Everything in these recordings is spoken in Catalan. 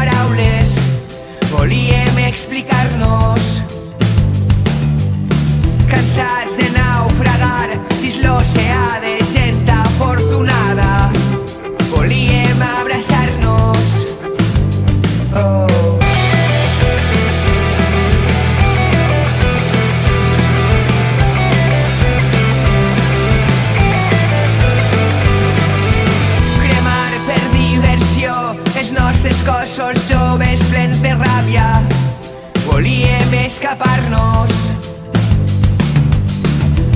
paraules volíem explicar-nos. Cansats de naufragar dins l'oceà de gent afortunada, volíem abraçar-nos. Cremar per diversió els nostres cossos joves plens de ràbia, volíem escapar-nos.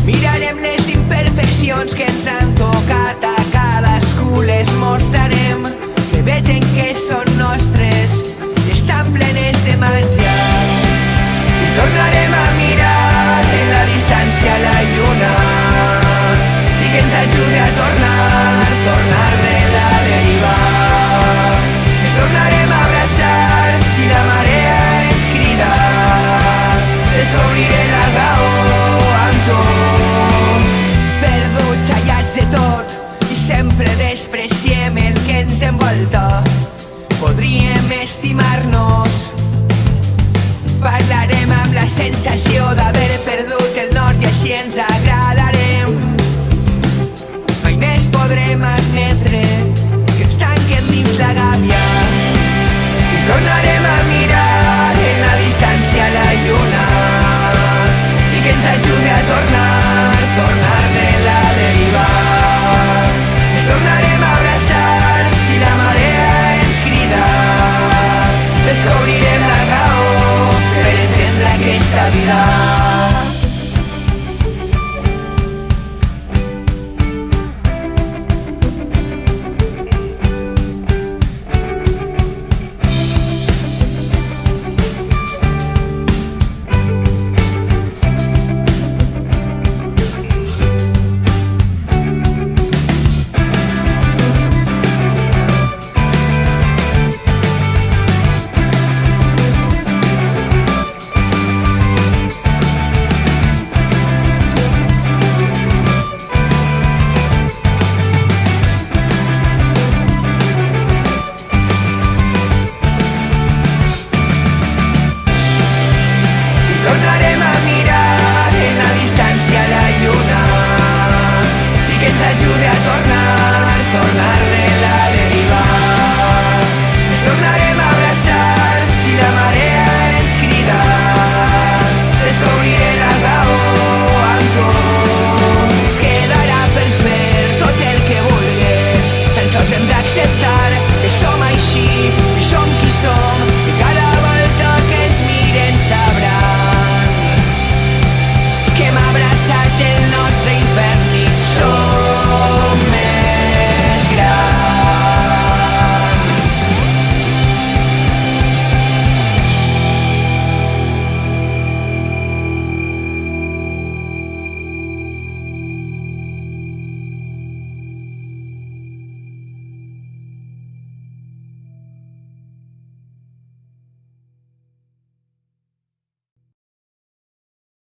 Mirarem les imperfeccions que ens han tocat, a cadascú les mostrarem, que vegen que són nostres i estan plenes de màgia. I tornarem a mirar en la distància la lluna, i que ens ajude a tornar de la deriva. Ens tornarem a abraçar si la marea ens crida, descobriré la raó amb tu. Perduts, allats de tot, i sempre despreciem el que ens envolta. Podríem estimar-nos, parlarem amb la sensació d'haver perdut el nord i així ens agradarem. Mai més podrem admetre que ens tanquen dins la gàbia.